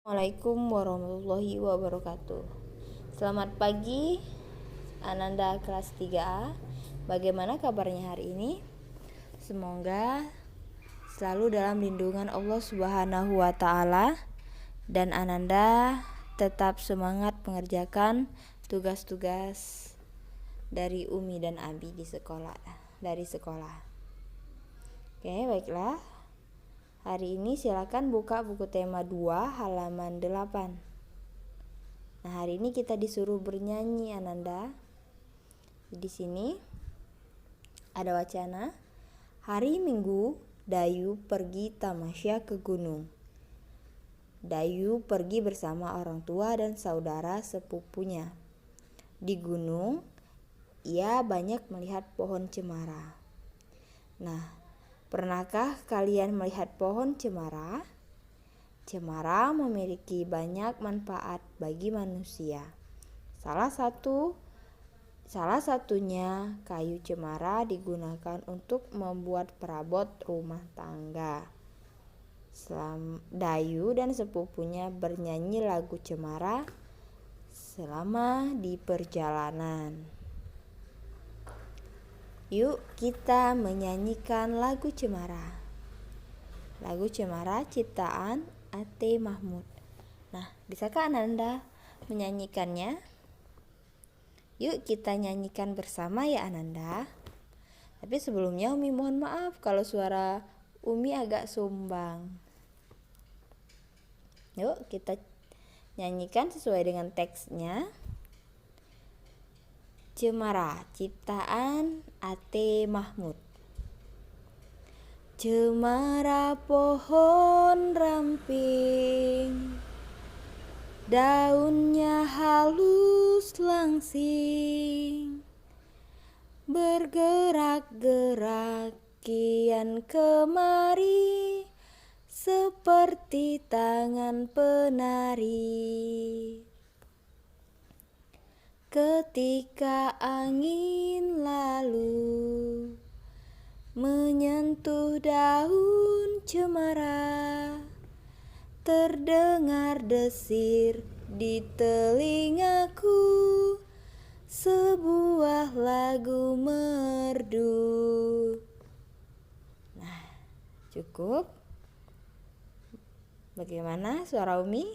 Assalamualaikum warahmatullahi wabarakatuh. Selamat pagi Ananda kelas 3A. Bagaimana kabarnya hari ini? Semoga selalu dalam lindungan Allah Subhanahu wa taala dan Ananda tetap semangat mengerjakan tugas-tugas dari Umi dan Abi dari sekolah. Oke, baiklah. Hari ini silakan buka buku tema 2 halaman 8. Nah, hari ini kita disuruh bernyanyi Ananda. Di sini ada wacana. Hari Minggu, Dayu pergi tamasya ke gunung. Dayu pergi bersama orang tua dan saudara sepupunya. Di gunung, ia banyak melihat pohon cemara. Nah, pernahkah kalian melihat pohon cemara? Cemara memiliki banyak manfaat bagi manusia. Salah satunya kayu cemara digunakan untuk membuat perabot rumah tangga. Dayu dan sepupunya bernyanyi lagu cemara selama di perjalanan. Yuk kita menyanyikan lagu cemara. Lagu cemara ciptaan A.T. Mahmud. Nah, bisakah Ananda menyanyikannya? Yuk kita nyanyikan bersama ya Ananda. Tapi sebelumnya Umi mohon maaf kalau suara Umi agak sumbang. Yuk kita nyanyikan sesuai dengan teksnya. Cemara ciptaan A.T. Mahmud. Cemara pohon ramping, daunnya halus langsing, bergerak-gerak kian kemari, seperti tangan penari. Ketika angin lalu menyentuh daun cemara, terdengar desir di telingaku, sebuah lagu merdu. Nah, cukup. Bagaimana suara Umi?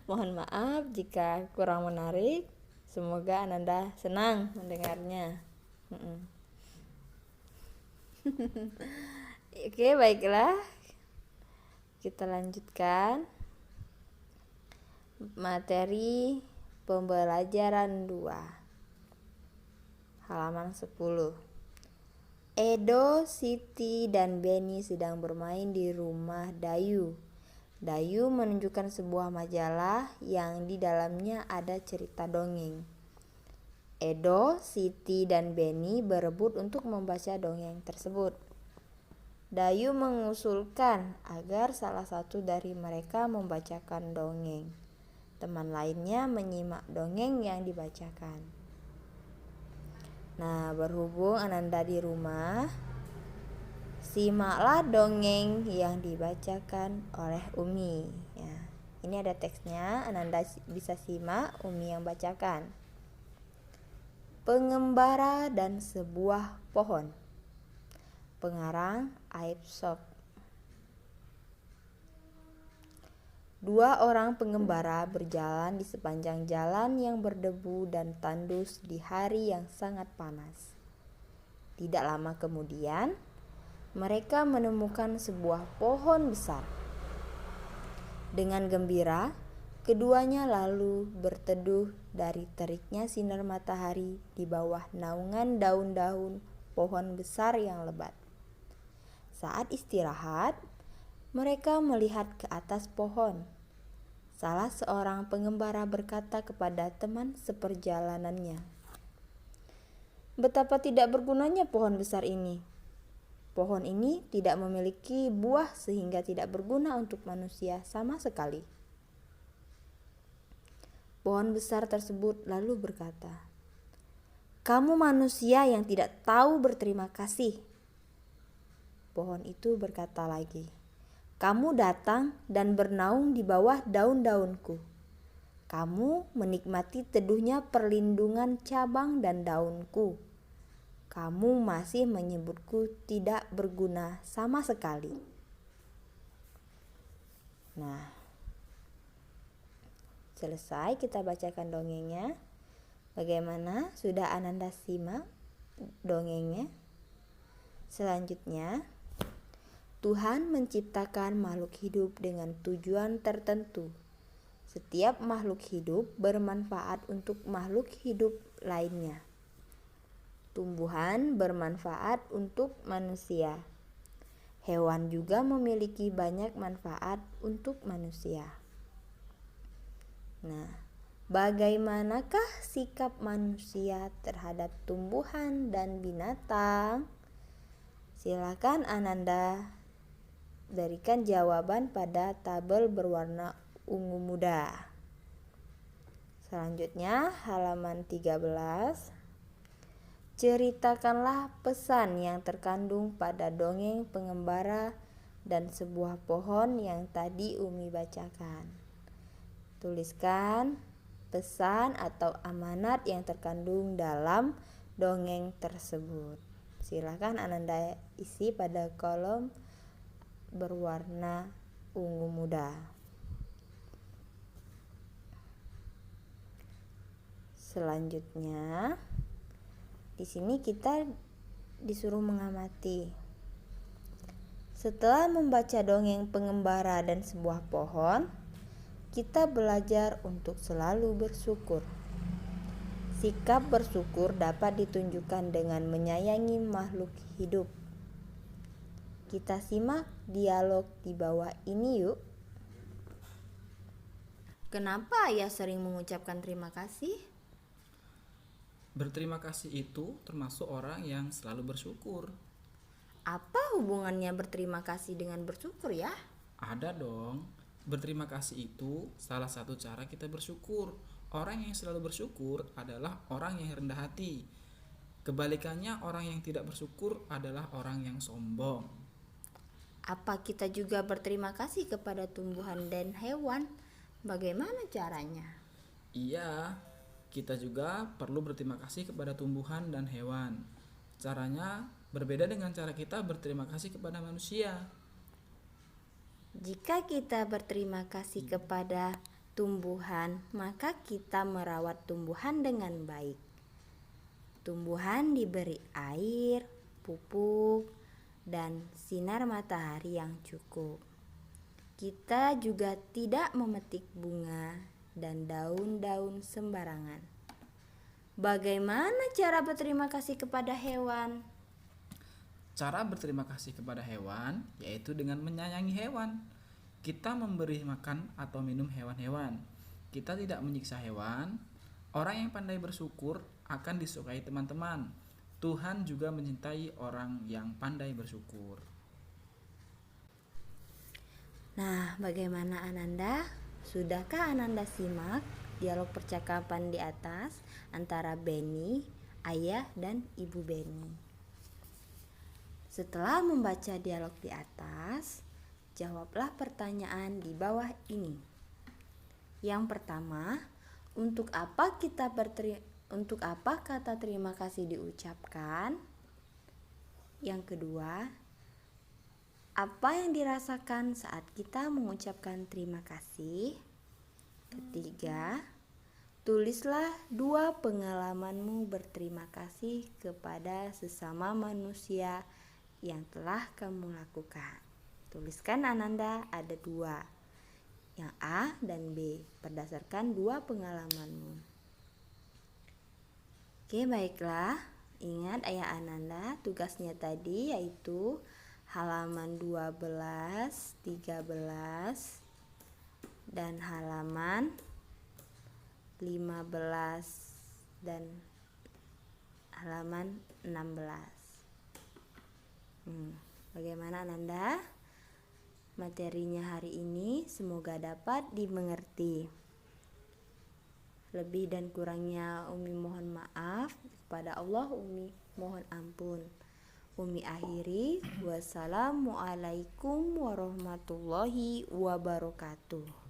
Mohon maaf jika kurang menarik. Semoga Ananda senang mendengarnya. Oke, baiklah. Kita lanjutkan materi pembelajaran 2. Halaman 10. Edo, Siti, dan Beni sedang bermain di rumah Dayu. Dayu menunjukkan sebuah majalah yang di dalamnya ada cerita dongeng. Edo, Siti, dan Beni berebut untuk membaca dongeng tersebut. Dayu mengusulkan agar salah satu dari mereka membacakan dongeng. Teman lainnya menyimak dongeng yang dibacakan. Nah, berhubung Ananda di rumah, simaklah dongeng yang dibacakan oleh Umi. Ya, ini ada teksnya, Ananda bisa simak Umi yang bacakan. Pengembara dan sebuah pohon. Pengarang Aib Syok. 2 orang pengembara berjalan di sepanjang jalan yang berdebu dan tandus di hari yang sangat panas. Tidak lama kemudian, mereka menemukan sebuah pohon besar. Dengan gembira, keduanya lalu berteduh dari teriknya sinar matahari di bawah naungan daun-daun pohon besar yang lebat. Saat istirahat, mereka melihat ke atas pohon. Salah seorang pengembara berkata kepada teman seperjalanannya, "Betapa tidak bergunanya pohon besar ini. Pohon ini tidak memiliki buah sehingga tidak berguna untuk manusia sama sekali." Pohon besar tersebut lalu berkata, "Kamu manusia yang tidak tahu berterima kasih." Pohon itu berkata lagi, Kamu datang dan bernaung di bawah daun-daunku. Kamu menikmati teduhnya perlindungan cabang dan daunku. Kamu masih menyebutku tidak berguna sama sekali. Nah, selesai kita bacakan dongengnya. Bagaimana? Sudah Ananda simak dongengnya? Selanjutnya, Tuhan menciptakan makhluk hidup dengan tujuan tertentu. Setiap makhluk hidup bermanfaat untuk makhluk hidup lainnya. Tumbuhan bermanfaat untuk manusia. Hewan juga memiliki banyak manfaat untuk manusia. Nah, bagaimanakah sikap manusia terhadap tumbuhan dan binatang? Silakan Ananda berikan jawaban pada tabel berwarna ungu muda. Selanjutnya halaman 13. Ceritakanlah pesan yang terkandung pada dongeng pengembara dan sebuah pohon yang tadi Umi bacakan. Tuliskan pesan atau amanat yang terkandung dalam dongeng tersebut. Silakan Ananda isi pada kolom berwarna ungu muda. Selanjutnya, di sini kita disuruh mengamati. Setelah membaca dongeng pengembara dan sebuah pohon, kita belajar untuk selalu bersyukur. Sikap bersyukur dapat ditunjukkan dengan menyayangi makhluk hidup. Kita simak dialog di bawah ini yuk. Kenapa ayah sering mengucapkan terima kasih? Berterima kasih itu termasuk orang yang selalu bersyukur. Apa hubungannya berterima kasih dengan bersyukur ya? Ada dong. Berterima kasih itu salah satu cara kita bersyukur. Orang yang selalu bersyukur adalah orang yang rendah hati. Kebalikannya, orang yang tidak bersyukur adalah orang yang sombong. Apa kita juga berterima kasih kepada tumbuhan dan hewan? Bagaimana caranya? Iya, kita juga perlu berterima kasih kepada tumbuhan dan hewan. Caranya berbeda dengan cara kita berterima kasih kepada manusia. Jika kita berterima kasih kepada tumbuhan, maka kita merawat tumbuhan dengan baik. Tumbuhan diberi air, pupuk, dan sinar matahari yang cukup. Kita juga tidak memetik bunga dan daun-daun sembarangan. Bagaimana cara berterima kasih kepada hewan? Cara berterima kasih kepada hewan yaitu dengan menyayangi hewan. Kita memberi makan atau minum hewan-hewan. Kita tidak menyiksa hewan. Orang yang pandai bersyukur akan disukai teman-teman. Tuhan juga mencintai orang yang pandai bersyukur. Nah, bagaimana Ananda? Sudahkah Ananda simak dialog percakapan di atas antara Benny, ayah, dan ibu Benny? Setelah membaca dialog di atas, jawablah pertanyaan di bawah ini. Yang pertama, untuk apa kata terima kasih diucapkan? Yang kedua, apa yang dirasakan saat kita mengucapkan terima kasih? Ketiga, tulislah 2 pengalamanmu berterima kasih kepada sesama manusia yang telah kamu lakukan. Tuliskan Ananda ada 2, yang A dan B, berdasarkan 2 pengalamanmu. Oke, baiklah. Ingat ayah Ananda tugasnya tadi yaitu halaman 12, 13, dan halaman 15 dan halaman 16. Bagaimana Ananda? Materinya hari ini semoga dapat dimengerti. Lebih dan kurangnya Umi mohon maaf. Kepada Allah Umi mohon ampun. Umi akhiri, wassalamualaikum warahmatullahi wabarakatuh.